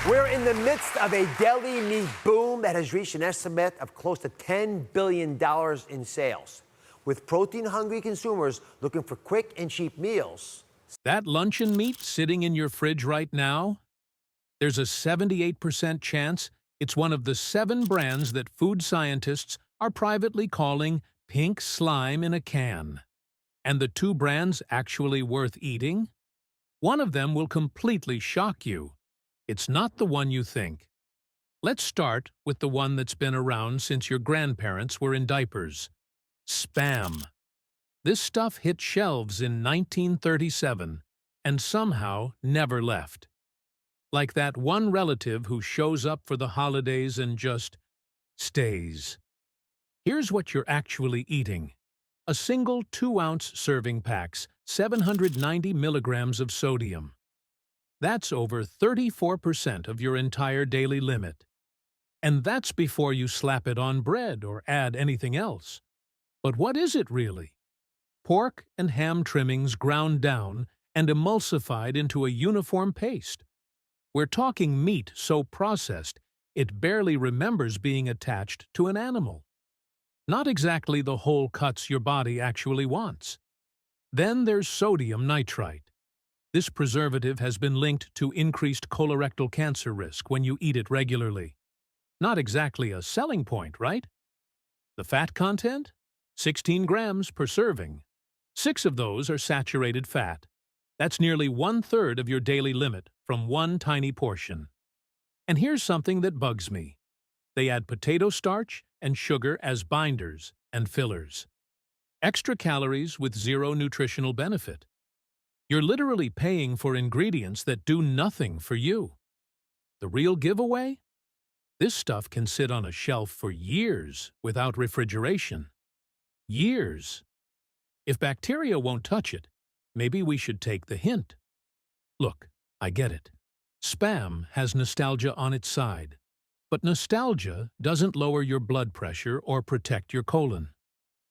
We're in the midst of a deli meat boom that has reached an estimate of close to $10 billion in sales. With protein-hungry consumers looking for quick and cheap meals. That luncheon meat sitting in your fridge right now? There's a 78% chance it's one of the 7 brands that food scientists are privately calling pink slime in a can. And the 2 brands actually worth eating? One of them will completely shock you. It's not the one you think. Let's start with the one that's been around since your grandparents were in diapers. Spam. This stuff hit shelves in 1937 and somehow never left. Like that one relative who shows up for the holidays and just stays. Here's what you're actually eating. A single 2-ounce serving packs 790 milligrams of sodium. That's over 34% of your entire daily limit. And that's before you slap it on bread or add anything else. But what is it really? Pork and ham trimmings ground down and emulsified into a uniform paste. We're talking meat so processed it barely remembers being attached to an animal. Not exactly the whole cuts your body actually wants. Then there's sodium nitrite. This preservative has been linked to increased colorectal cancer risk when you eat it regularly. Not exactly a selling point, right? The fat content? 16 grams per serving. 6 of those are saturated fat. That's nearly 1/3 of your daily limit from one tiny portion. And here's something that bugs me. They add potato starch and sugar as binders and fillers. Extra calories with zero nutritional benefit. You're literally paying for ingredients that do nothing for you. The real giveaway? This stuff can sit on a shelf for years without refrigeration. Years. If bacteria won't touch it, maybe we should take the hint. Look, I get it. Spam has nostalgia on its side. But nostalgia doesn't lower your blood pressure or protect your colon.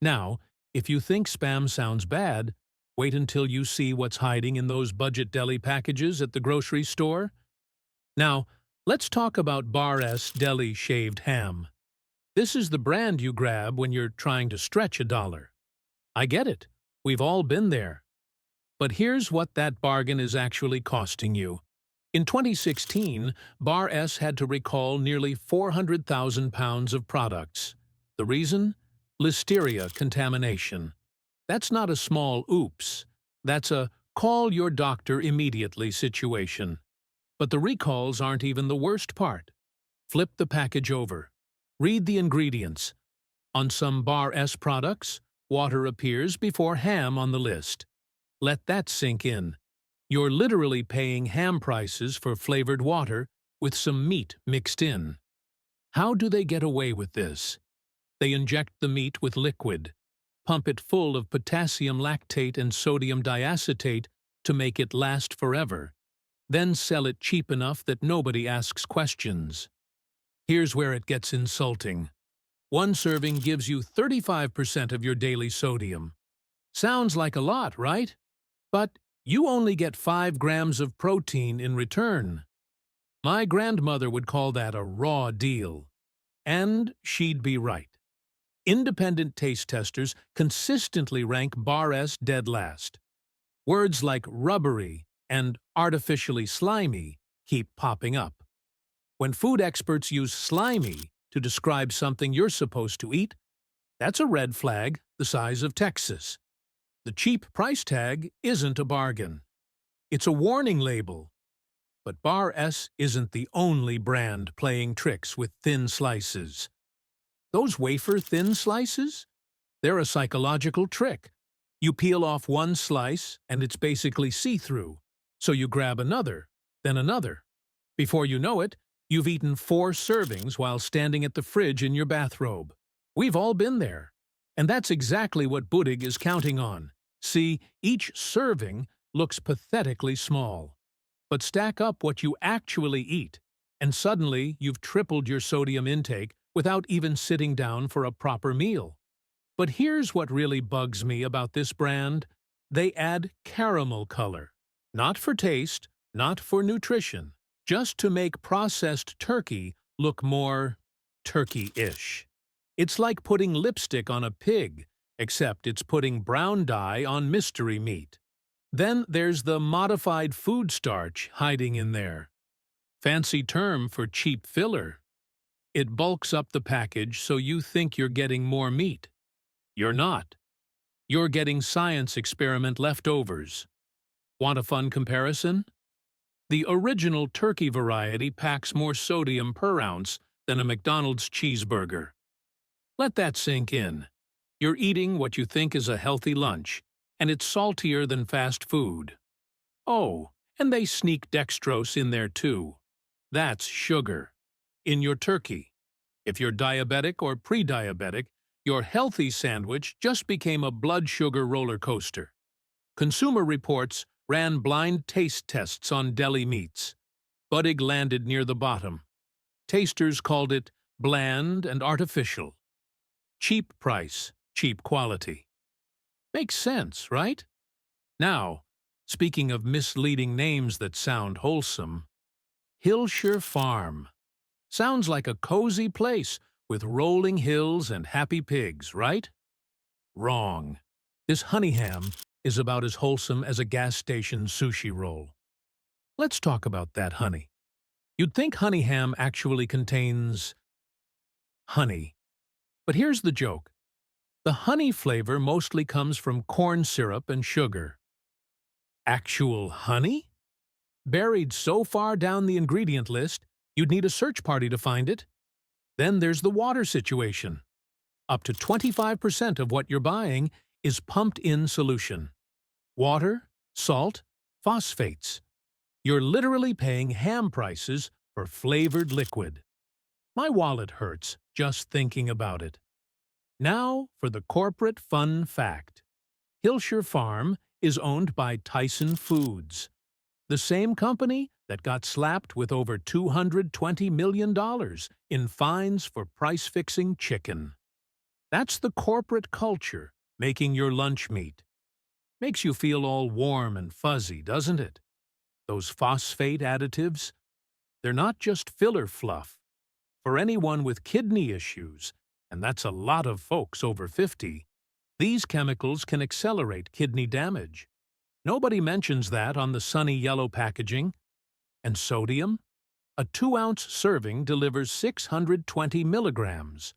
Now, if you think spam sounds bad, wait until you see what's hiding in those budget deli packages at the grocery store. Now, let's talk about Bar S Deli Shaved Ham. This is the brand you grab when you're trying to stretch $1. I get it. We've all been there. But here's what that bargain is actually costing you. In 2016, Bar S had to recall nearly 400,000 pounds of products. The reason? Listeria contamination. That's not a small oops. That's a call your doctor immediately situation. But the recalls aren't even the worst part. Flip the package over. Read the ingredients. On some Bar S products, water appears before ham on the list. Let that sink in. You're literally paying ham prices for flavored water with some meat mixed in. How do they get away with this? They inject the meat with liquid, pump it full of potassium lactate and sodium diacetate to make it last forever, then sell it cheap enough that nobody asks questions. Here's where it gets insulting. One serving gives you 35% of your daily sodium. Sounds like a lot, right? But you only get 5 grams of protein in return. My grandmother would call that a raw deal. And she'd be right. Independent taste testers consistently rank Bar S dead last. Words like rubbery and artificially slimy keep popping up. When food experts use slimy to describe something you're supposed to eat, that's a red flag the size of Texas. The cheap price tag isn't a bargain. It's a warning label. But Bar S isn't the only brand playing tricks with thin slices. Those wafer-thin slices? They're a psychological trick. You peel off one slice, and it's basically see-through. So you grab another, then another. Before you know it, you've eaten 4 servings while standing at the fridge in your bathrobe. We've all been there. And that's exactly what Buddig is counting on. See, each serving looks pathetically small. But stack up what you actually eat, and suddenly you've tripled your sodium intake without even sitting down for a proper meal. But here's what really bugs me about this brand. They add caramel color. Not for taste, not for nutrition, just to make processed turkey look more turkey-ish. It's like putting lipstick on a pig, except it's putting brown dye on mystery meat. Then there's the modified food starch hiding in there. Fancy term for cheap filler. It bulks up the package so you think you're getting more meat. You're not. You're getting science experiment leftovers. Want a fun comparison? The original turkey variety packs more sodium per ounce than a McDonald's cheeseburger. Let that sink in. You're eating what you think is a healthy lunch, and it's saltier than fast food. Oh, and they sneak dextrose in there too. That's sugar. In your turkey. If you're diabetic or pre-diabetic, your healthy sandwich just became a blood sugar roller coaster. Consumer Reports ran blind taste tests on deli meats. Buddig landed near the bottom. Tasters called it bland and artificial. Cheap price, cheap quality. Makes sense, right? Now, speaking of misleading names that sound wholesome, Hillshire Farm. Sounds like a cozy place with rolling hills and happy pigs, right? Wrong. This honey ham is about as wholesome as a gas station sushi roll. Let's talk about that honey. You'd think honey ham actually contains honey. But here's the joke. The honey flavor mostly comes from corn syrup and sugar. Actual honey? Buried so far down the ingredient list, you'd need a search party to find it. Then there's the water situation. Up to 25% of what you're buying is pumped-in solution. Water, salt, phosphates. You're literally paying ham prices for flavored liquid. My wallet hurts just thinking about it. Now for the corporate fun fact. Hillshire Farm is owned by Tyson Foods, the same company that got slapped with over $220 million in fines for price-fixing chicken. That's the corporate culture making your lunch meat. Makes you feel all warm and fuzzy, doesn't it? Those phosphate additives, they're not just filler fluff. For anyone with kidney issues, and that's a lot of folks over 50, these chemicals can accelerate kidney damage. Nobody mentions that on the sunny yellow packaging. And sodium? A 2-ounce serving delivers 620 milligrams.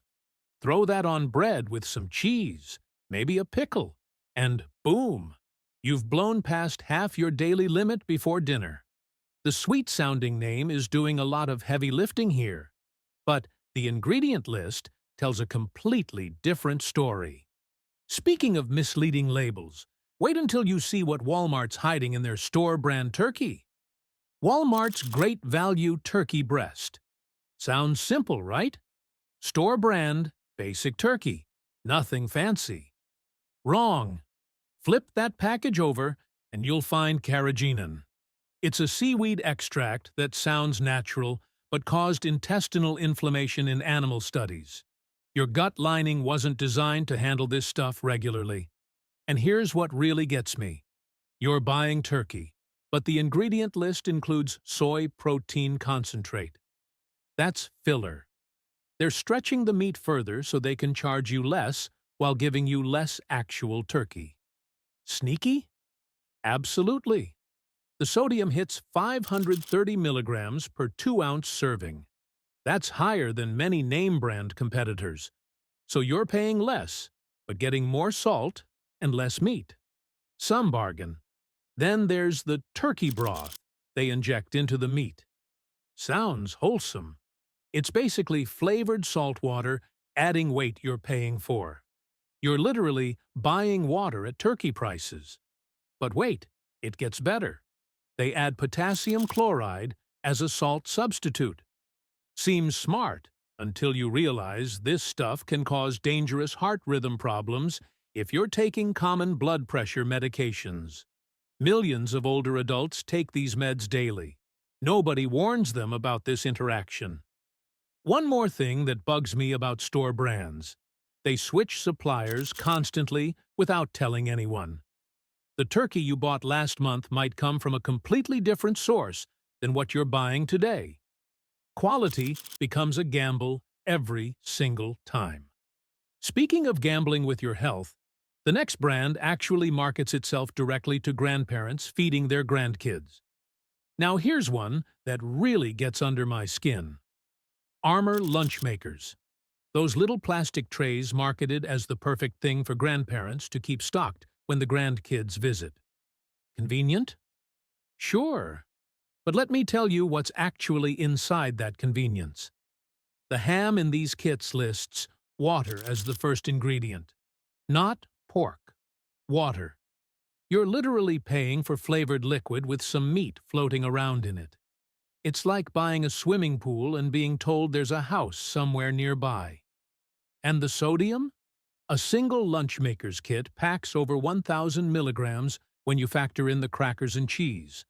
Throw that on bread with some cheese, maybe a pickle, and boom! You've blown past half your daily limit before dinner. The sweet-sounding name is doing a lot of heavy lifting here, but the ingredient list tells a completely different story. Speaking of misleading labels, wait until you see what Walmart's hiding in their store-brand turkey. Walmart's Great Value Turkey Breast. Sounds simple, right? Store-brand, basic turkey. Nothing fancy. Wrong. Flip that package over and you'll find carrageenan. It's a seaweed extract that sounds natural but caused intestinal inflammation in animal studies. Your gut lining wasn't designed to handle this stuff regularly. And here's what really gets me. You're buying turkey, but the ingredient list includes soy protein concentrate. That's filler. They're stretching the meat further so they can charge you less while giving you less actual turkey. Sneaky? Absolutely. The sodium hits 530 milligrams per 2-ounce serving. That's higher than many name-brand competitors. So you're paying less, but getting more salt and less meat. Some bargain. Then there's the turkey broth they inject into the meat. Sounds wholesome. It's basically flavored salt water adding weight you're paying for. You're literally buying water at turkey prices. But wait, it gets better. They add potassium chloride as a salt substitute. Seems smart until you realize this stuff can cause dangerous heart rhythm problems if you're taking common blood pressure medications. Millions of older adults take these meds daily. Nobody warns them about this interaction. One more thing that bugs me about store brands. They switch suppliers constantly without telling anyone. The turkey you bought last month might come from a completely different source, than what you're buying today. Quality becomes a gamble every single time. Speaking of gambling with your health, the next brand actually markets itself directly to grandparents feeding their grandkids. Now here's one that really gets under my skin. Armor lunch makers. Those little plastic trays marketed as the perfect thing for grandparents to keep stocked when the grandkids visit. Convenient? Sure. But let me tell you what's actually inside that convenience. The ham in these kits lists water as the first ingredient. Not pork. Water. You're literally paying for flavored liquid with some meat floating around in it. It's like buying a swimming pool and being told there's a house somewhere nearby. And the sodium? A single lunchmaker's kit packs over 1,000 milligrams when you factor in the crackers and cheese.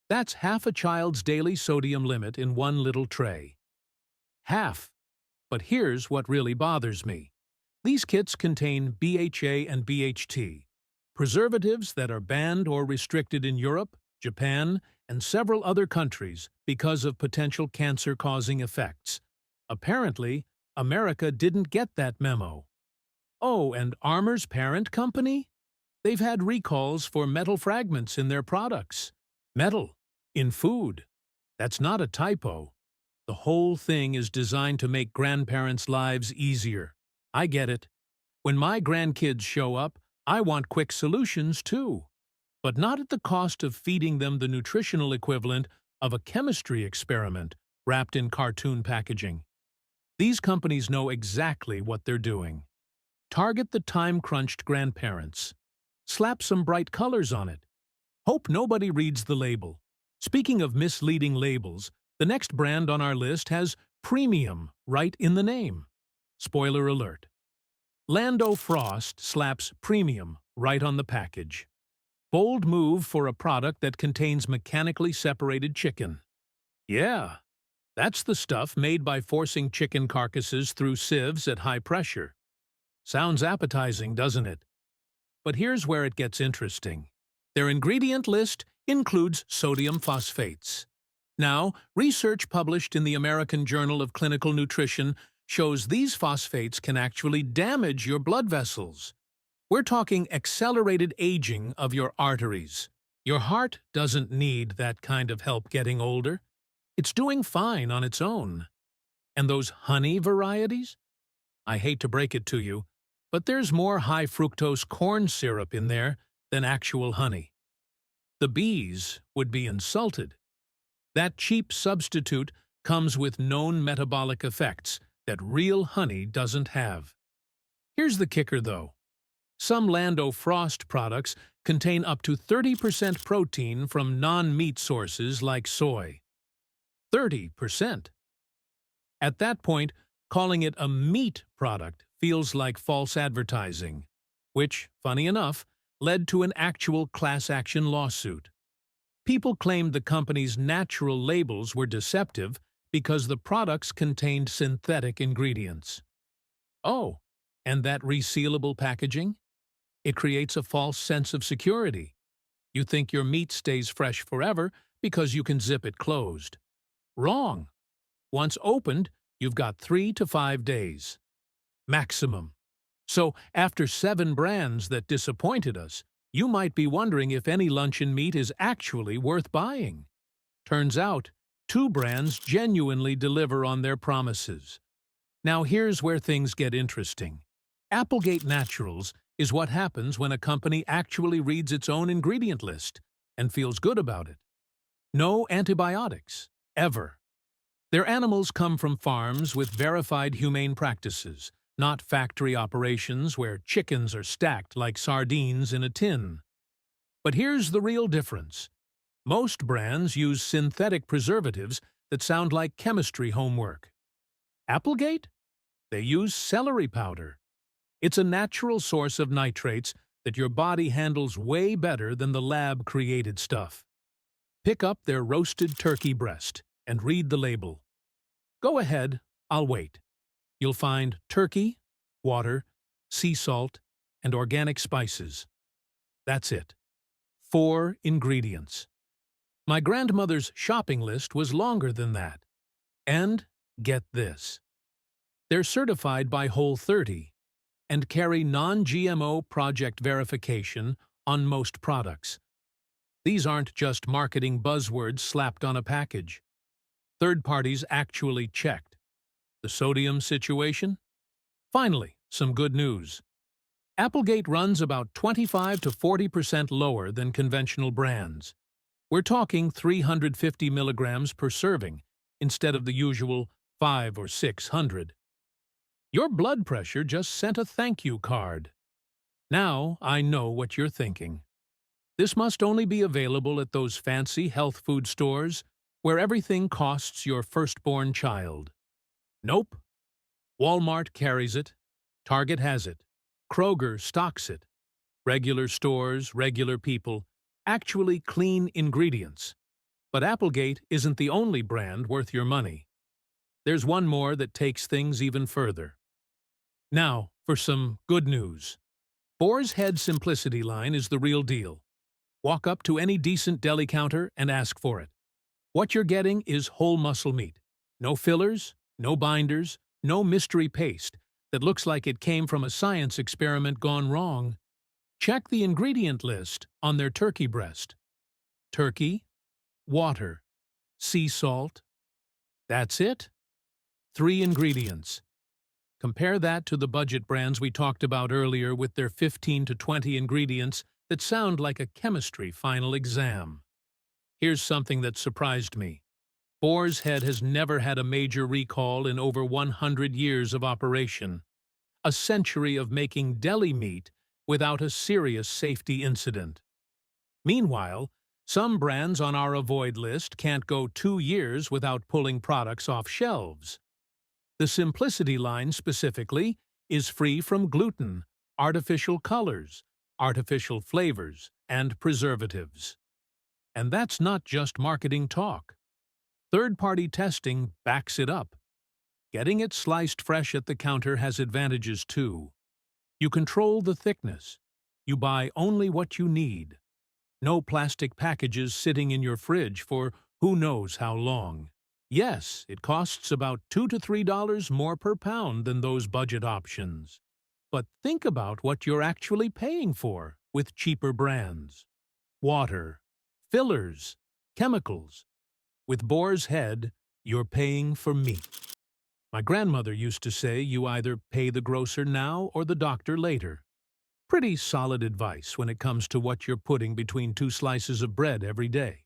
That's half a child's daily sodium limit in one little tray. Half. But here's what really bothers me. These kits contain BHA and BHT, preservatives that are banned or restricted in Europe, Japan, and several other countries because of potential cancer-causing effects. Apparently, America didn't get that memo. Oh, and Armor's parent company? They've had recalls for metal fragments in their products. Metal. In food. That's not a typo. The whole thing is designed to make grandparents' lives easier. I get it. When my grandkids show up, I want quick solutions too. But not at the cost of feeding them the nutritional equivalent of a chemistry experiment wrapped in cartoon packaging. These companies know exactly what they're doing. Target the time-crunched grandparents. Slap some bright colors on it. Hope nobody reads the label. Speaking of misleading labels, the next brand on our list has premium right in the name. Spoiler alert. Lando Frost slaps premium right on the package. Bold move for a product that contains mechanically separated chicken. Yeah, that's the stuff made by forcing chicken carcasses through sieves at high pressure. Sounds appetizing, doesn't it? But here's where it gets interesting. Their ingredient list includes sodium phosphates. Now, research published in the American Journal of Clinical Nutrition shows these phosphates can actually damage your blood vessels. We're talking accelerated aging of your arteries. Your heart doesn't need that kind of help getting older. It's doing fine on its own. And those honey varieties? I hate to break it to you, but there's more high-fructose corn syrup in there than actual honey. The bees would be insulted. That cheap substitute comes with known metabolic effects that real honey doesn't have. Here's the kicker, though. Some Lando Frost products contain up to 30% protein from non-meat sources like soy. 30%. At that point, calling it a meat product feels like false advertising, which, funny enough, led to an actual class action lawsuit. People claimed the company's natural labels were deceptive because the products contained synthetic ingredients. Oh, and that resealable packaging? It creates a false sense of security. You think your meat stays fresh forever because you can zip it closed. Wrong. Once opened, you've got 3 to 5 days. Maximum. So, after 7 brands that disappointed us, you might be wondering if any luncheon meat is actually worth buying. Turns out, 2 brands genuinely deliver on their promises. Now here's where things get interesting. Applegate Naturals is what happens when a company actually reads its own ingredient list and feels good about it. No antibiotics, ever. Their animals come from farms with verified humane practices, not factory operations where chickens are stacked like sardines in a tin. But here's the real difference. Most brands use synthetic preservatives that sound like chemistry homework. Applegate? They use celery powder. It's a natural source of nitrates that your body handles way better than the lab-created stuff. Pick up their roasted turkey breast and read the label. Go ahead, I'll wait. You'll find turkey, water, sea salt, and organic spices. That's it. 4 ingredients. My grandmother's shopping list was longer than that. And, get this, they're certified by Whole30 and carry non-GMO project verification on most products. These aren't just marketing buzzwords slapped on a package. Third parties actually checked. The sodium situation? Finally, some good news. Applegate runs about 25 to 40% lower than conventional brands. We're talking 350 milligrams per serving instead of the usual 500 or 600. Your blood pressure just sent a thank you card. Now I know what you're thinking. This must only be available at those fancy health food stores where everything costs your firstborn child. Nope. Walmart carries it. Target has it. Kroger stocks it. Regular stores, regular people, actually clean ingredients. But Applegate isn't the only brand worth your money. There's one more that takes things even further. Now, for some good news. Boar's Head Simplicity line is the real deal. Walk up to any decent deli counter and ask for it. What you're getting is whole muscle meat. No fillers, no binders, no mystery paste that looks like it came from a science experiment gone wrong. Check the ingredient list on their turkey breast. Turkey, water, sea salt. That's it. 3 ingredients. Compare that to the budget brands we talked about earlier with their 15 to 20 ingredients that sound like a chemistry final exam. Here's something that surprised me. Boar's Head has never had a major recall in over 100 years of operation. A century of making deli meat without a serious safety incident. Meanwhile, some brands on our avoid list can't go 2 years without pulling products off shelves. The Simplicity line specifically is free from gluten, artificial colors, artificial flavors, and preservatives. And that's not just marketing talk. Third-party testing backs it up. Getting it sliced fresh at the counter has advantages too. You control the thickness. You buy only what you need. No plastic packages sitting in your fridge for who knows how long. Yes, it costs about $2 to $3 more per pound than those budget options. But think about what you're actually paying for with cheaper brands. Water, fillers, chemicals. With Boar's Head, you're paying for meat. My grandmother used to say you either pay the grocer now or the doctor later. Pretty solid advice when it comes to what you're putting between 2 slices of bread every day.